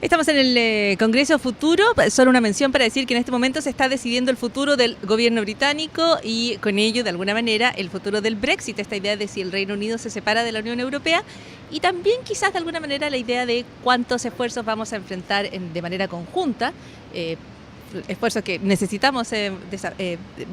Estamos en el Congreso Futuro, solo una mención para decir que en este momento se está decidiendo el futuro del gobierno británico y con ello, de alguna manera, el futuro del Brexit, esta idea de si el Reino Unido se separa de la Unión Europea y también quizás de alguna manera la idea de cuántos esfuerzos vamos a enfrentar de manera conjunta, esfuerzos que necesitamos,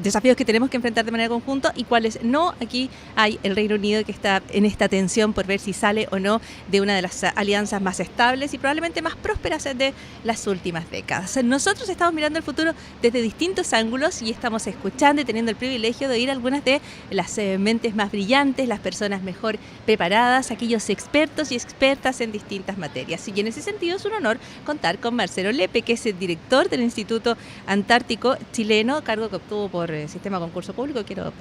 desafíos que tenemos que enfrentar de manera conjunta y cuáles no. Aquí hay el Reino Unido que está en esta tensión por ver si sale o no de una de las alianzas más estables y probablemente más prósperas de las últimas décadas. Nosotros estamos mirando el futuro desde distintos ángulos y estamos escuchando y teniendo el privilegio de oír algunas de las mentes más brillantes, las personas mejor preparadas, aquellos expertos y expertas en distintas materias. Y en ese sentido es un honor contar con Marcelo Lepe, que es el director del Instituto Antártico Chileno, cargo que obtuvo por sistema de concurso público. Quiero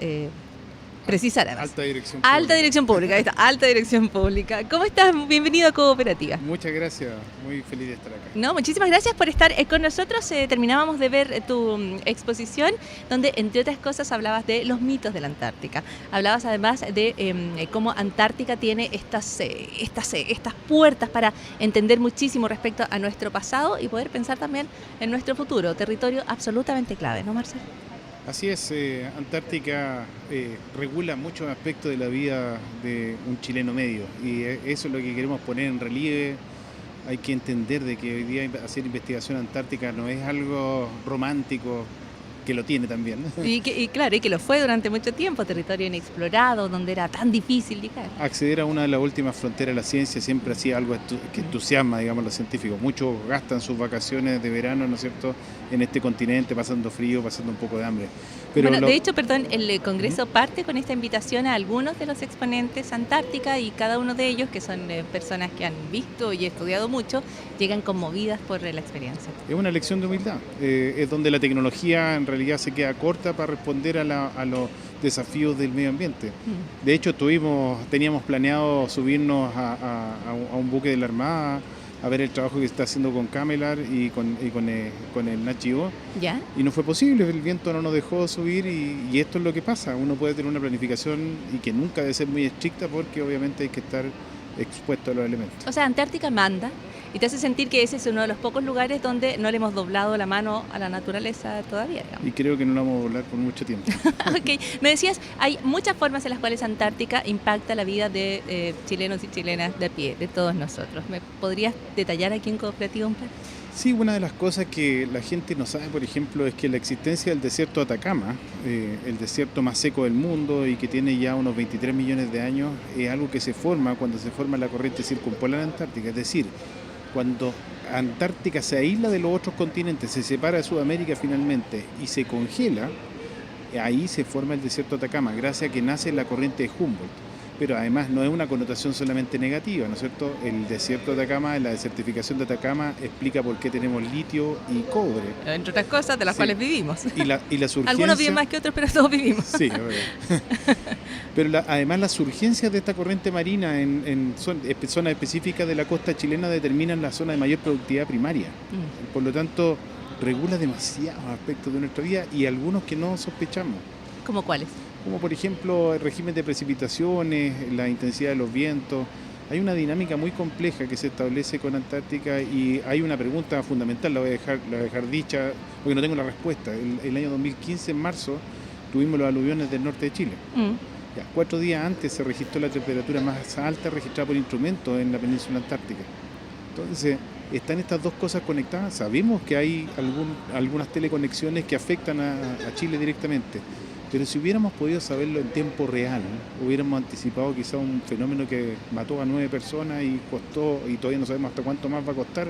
precisar además. Alta dirección pública. Alta dirección pública, ahí está, alta dirección pública. ¿Cómo estás? Bienvenido a Cooperativa. Muchas gracias, muy feliz de estar acá. No, muchísimas gracias por estar con nosotros. Terminábamos de ver tu exposición, donde entre otras cosas hablabas de los mitos de la Antártica. Hablabas además de cómo Antártica tiene estas puertas para entender muchísimo respecto a nuestro pasado y poder pensar también en nuestro futuro. Territorio absolutamente clave, ¿no, Marcelo? Así es, Antártica regula muchos aspectos de la vida de un chileno medio y eso es lo que queremos poner en relieve. Hay que entender de que hoy día hacer investigación antártica no es algo romántico, que lo tiene también. Y claro, y que lo fue durante mucho tiempo, territorio inexplorado, donde era tan difícil llegar. Acceder a una de las últimas fronteras de la ciencia siempre ha sido algo que entusiasma, digamos, a los científicos. Muchos gastan sus vacaciones de verano, ¿no es cierto?, en este continente, pasando frío, pasando un poco de hambre. Pero de hecho, el Congreso parte con esta invitación a algunos de los exponentes Antártica y cada uno de ellos, que son personas que han visto y estudiado mucho, llegan conmovidas por la experiencia. Es una lección de humildad, es donde la tecnología en realidad se queda corta para responder a los desafíos del medio ambiente. De hecho, teníamos planeado subirnos a un buque de la Armada, a ver el trabajo que está haciendo con Camelar y con el Nat-Geo. ¿Ya? Y no fue posible, el viento no nos dejó subir y esto es lo que pasa. Uno puede tener una planificación y que nunca debe ser muy estricta porque obviamente hay que estar expuesto a los elementos. O sea, Antártica manda y te hace sentir que ese es uno de los pocos lugares donde no le hemos doblado la mano a la naturaleza todavía, digamos. Y creo que no la vamos a doblar por mucho tiempo. Ok, me decías, hay muchas formas en las cuales Antártica impacta la vida de chilenos y chilenas de a pie, de todos nosotros. ¿Me podrías detallar aquí en Cooperativa un poco? Sí, una de las cosas que la gente no sabe, por ejemplo, es que la existencia del desierto de Atacama, el desierto más seco del mundo y que tiene ya unos 23 millones de años, es algo que se forma cuando se forma la corriente circumpolar antártica. Es decir, cuando Antártica se aísla de los otros continentes, se separa de Sudamérica finalmente y se congela, ahí se forma el desierto de Atacama, gracias a que nace la corriente de Humboldt. Pero además no es una connotación solamente negativa, ¿no es cierto? El desierto de Atacama, la desertificación de Atacama explica por qué tenemos litio y cobre. Entre otras cosas de las cuales vivimos. Y la surgencia... Algunos viven más que otros, pero todos vivimos. Sí, pero además las surgencias de esta corriente marina en zonas específicas de la costa chilena determinan la zona de mayor productividad primaria. Por lo tanto, regula demasiados aspectos de nuestra vida y algunos que no sospechamos. ¿Cómo cuáles? Como por ejemplo el régimen de precipitaciones, la intensidad de los vientos. Hay una dinámica muy compleja que se establece con Antártica y hay una pregunta fundamental, la voy a dejar dicha porque no tengo la respuesta. El año 2015, en marzo, tuvimos los aluviones del norte de Chile. Ya, 4 días antes se registró la temperatura más alta registrada por instrumentos en la península antártica. Entonces, están estas dos cosas conectadas. Sabemos que hay algunas teleconexiones que afectan a Chile directamente. Pero si hubiéramos podido saberlo en tiempo real, hubiéramos anticipado quizá un fenómeno que mató a 9 personas y costó, y todavía no sabemos hasta cuánto más va a costar,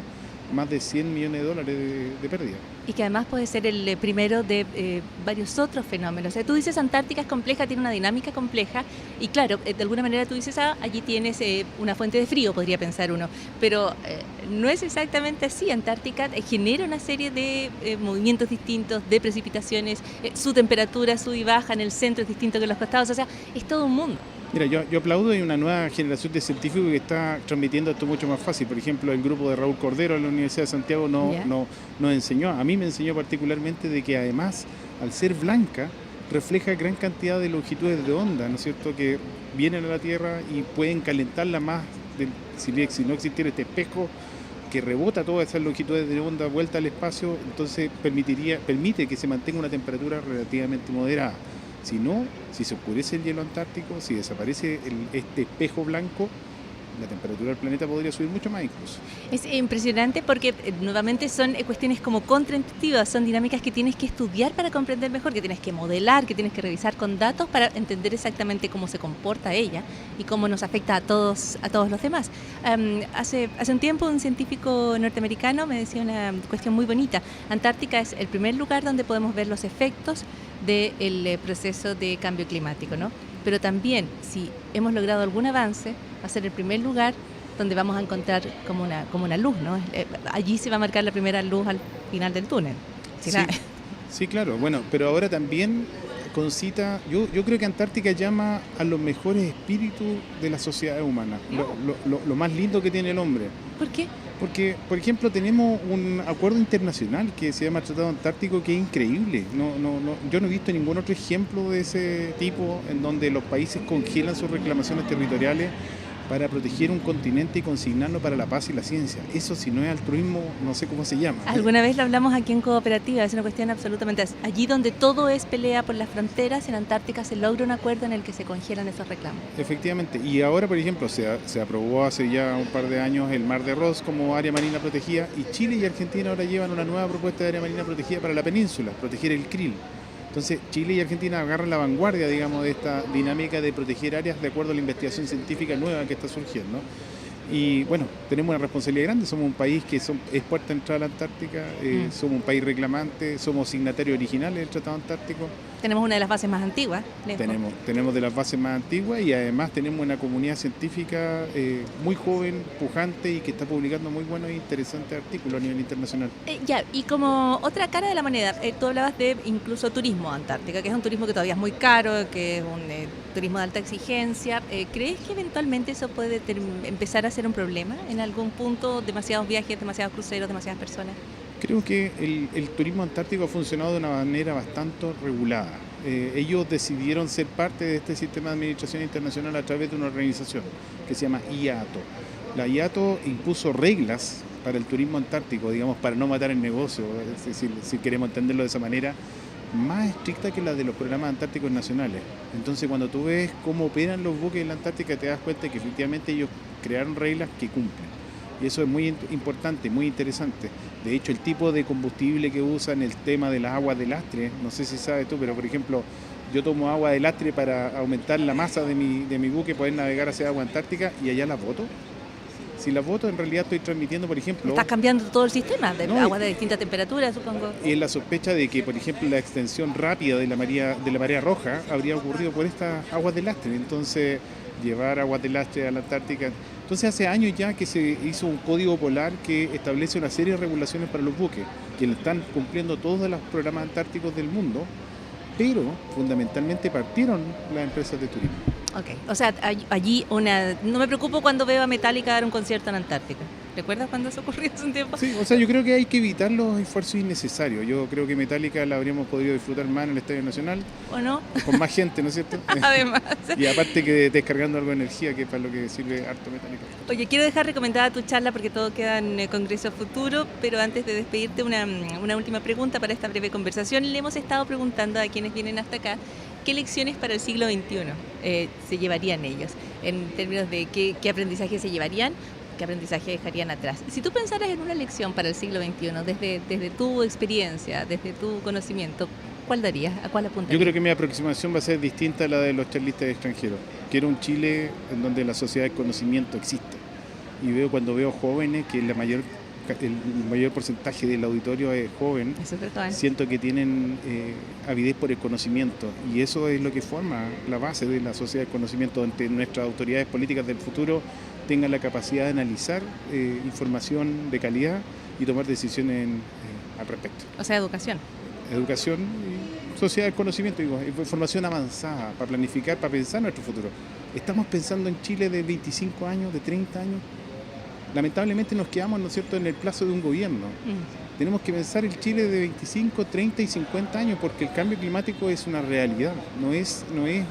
más de $100 millones de pérdida. Y que además puede ser el primero de varios otros fenómenos. Tú dices Antártica es compleja, tiene una dinámica compleja y claro, de alguna manera tú dices, allí tienes una fuente de frío, podría pensar uno, pero no es exactamente así. Antártica genera una serie de movimientos distintos, de precipitaciones, su temperatura sube y baja, en el centro es distinto que en los costados, o sea, es todo un mundo. Mira, yo aplaudo, hay una nueva generación de científicos que está transmitiendo esto mucho más fácil. Por ejemplo, el grupo de Raúl Cordero de la Universidad de Santiago nos enseñó, a mí me enseñó particularmente de que además, al ser blanca, refleja gran cantidad de longitudes de onda, ¿no es cierto?, que vienen a la Tierra y pueden calentarla más, si no existiera este espejo que rebota todas esas longitudes de onda vuelta al espacio, entonces permite que se mantenga una temperatura relativamente moderada. Si no, si se oscurece el hielo antártico, si desaparece este espejo blanco, la temperatura del planeta podría subir mucho más incluso. Es impresionante porque nuevamente son cuestiones como contraintuitivas, son dinámicas que tienes que estudiar para comprender mejor, que tienes que modelar, que tienes que revisar con datos para entender exactamente cómo se comporta ella y cómo nos afecta a todos los demás. Hace un tiempo un científico norteamericano me decía una cuestión muy bonita. Antártica es el primer lugar donde podemos ver los efectos del proceso de cambio climático, ¿no? Pero también, si hemos logrado algún avance, va a ser el primer lugar donde vamos a encontrar como una luz, ¿no? Allí se va a marcar la primera luz al final del túnel. Sí, claro. Bueno, pero ahora también concita, yo creo que Antártica llama a los mejores espíritus de la sociedad humana, lo más lindo que tiene el hombre. ¿Por qué? Porque, por ejemplo, tenemos un acuerdo internacional que se llama Tratado Antártico, que es increíble. Yo no he visto ningún otro ejemplo de ese tipo en donde los países congelan sus reclamaciones territoriales para proteger un continente y consignarlo para la paz y la ciencia. Eso, si no es altruismo, no sé cómo se llama. Alguna vez lo hablamos aquí en Cooperativa, es una cuestión absolutamente... Allí donde todo es pelea por las fronteras, en Antártica se logra un acuerdo en el que se congelan esos reclamos. Efectivamente, y ahora, por ejemplo, se aprobó hace ya un par de años el Mar de Ross como área marina protegida, y Chile y Argentina ahora llevan una nueva propuesta de área marina protegida para la península, proteger el krill. Entonces, Chile y Argentina agarran la vanguardia, digamos, de esta dinámica de proteger áreas de acuerdo a la investigación científica nueva que está surgiendo. Y bueno, tenemos una responsabilidad grande, somos un país que es puerta de entrada a la Antártica, somos un país reclamante, somos signatarios originales del Tratado Antártico. Tenemos una de las bases más antiguas. Tenemos de las bases más antiguas y además tenemos una comunidad científica muy joven, pujante y que está publicando muy buenos e interesantes artículos a nivel internacional. Y como otra cara de la moneda, tú hablabas de incluso turismo a Antártica, que es un turismo que todavía es muy caro, que es un turismo de alta exigencia. ¿Crees que eventualmente eso puede empezar a ser un problema en algún punto? Demasiados viajes, demasiados cruceros, demasiadas personas. Creo que el turismo antártico ha funcionado de una manera bastante regulada. Ellos decidieron ser parte de este sistema de administración internacional a través de una organización que se llama IATO. La IATO impuso reglas para el turismo antártico, digamos, para no matar el negocio, es decir, si queremos entenderlo de esa manera, más estricta que la de los programas antárticos nacionales. Entonces, cuando tú ves cómo operan los buques en la Antártica, te das cuenta que efectivamente ellos crearon reglas que cumplen. Y eso es muy importante, muy interesante. De hecho, el tipo de combustible que usan, el tema de las aguas de lastre, no sé si sabes tú, pero por ejemplo, yo tomo agua de lastre para aumentar la masa de mi buque, poder navegar hacia agua antártica y allá la boto. Si la boto, en realidad estoy transmitiendo, por ejemplo... Estás cambiando todo el sistema, de aguas de distintas temperaturas, supongo. Y es la sospecha de que, por ejemplo, la extensión rápida de la marea roja habría ocurrido por estas aguas de lastre. Entonces, llevar aguas de lastre a la Antártica... Entonces, hace años ya que se hizo un código polar que establece una serie de regulaciones para los buques, que lo están cumpliendo todos los programas antárticos del mundo, pero fundamentalmente partieron las empresas de turismo. Ok, o sea, allí no me preocupo cuando veo a Metallica dar un concierto en Antártica. ¿Recuerdas cuando eso ocurrió hace un tiempo? Sí, o sea, yo creo que hay que evitar los esfuerzos innecesarios. Yo creo que Metallica la habríamos podido disfrutar más en el Estadio Nacional. ¿O no? Con más gente, ¿no es cierto? Además. Y aparte que descargando algo de energía, que es para lo que sirve harto Metallica. Oye, quiero dejar recomendada tu charla porque todo queda en Congreso Futuro, pero antes de despedirte una última pregunta para esta breve conversación. Le hemos estado preguntando a quienes vienen hasta acá qué lecciones para el siglo XXI se llevarían ellos, en términos de qué aprendizaje se llevarían, qué aprendizaje dejarían atrás. Si tú pensaras en una lección para el siglo XXI, desde tu experiencia, desde tu conocimiento, ¿cuál darías? ¿A cuál apuntarías? Yo creo que mi aproximación va a ser distinta a la de los charlistas extranjeros. Quiero un Chile en donde la sociedad del conocimiento existe. Y cuando veo jóvenes, que el mayor porcentaje del auditorio es joven, siento que tienen avidez por el conocimiento. Y eso es lo que forma la base de la sociedad del conocimiento, donde nuestras autoridades políticas del futuro tengan la capacidad de analizar información de calidad y tomar decisiones al respecto. O sea, educación. Educación y sociedad del conocimiento, información avanzada para planificar, para pensar nuestro futuro. Estamos pensando en Chile de 25 años, de 30 años. Lamentablemente nos quedamos, ¿no es cierto?, en el plazo de un gobierno. Tenemos que pensar el Chile de 25, 30 y 50 años porque el cambio climático es una realidad, no es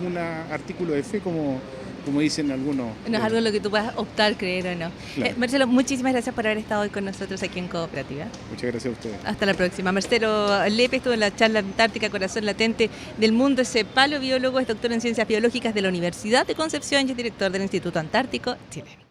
un artículo de fe como como dicen algunos. No es algo en lo que tú puedas optar, creer o no. Claro. Marcelo, muchísimas gracias por haber estado hoy con nosotros aquí en Cooperativa. Muchas gracias a ustedes. Hasta la próxima. Marcelo Lepe estuvo en la charla Antártica Corazón Latente del Mundo. Es paleobiólogo, es doctor en Ciencias Biológicas de la Universidad de Concepción y es director del Instituto Antártico Chileno.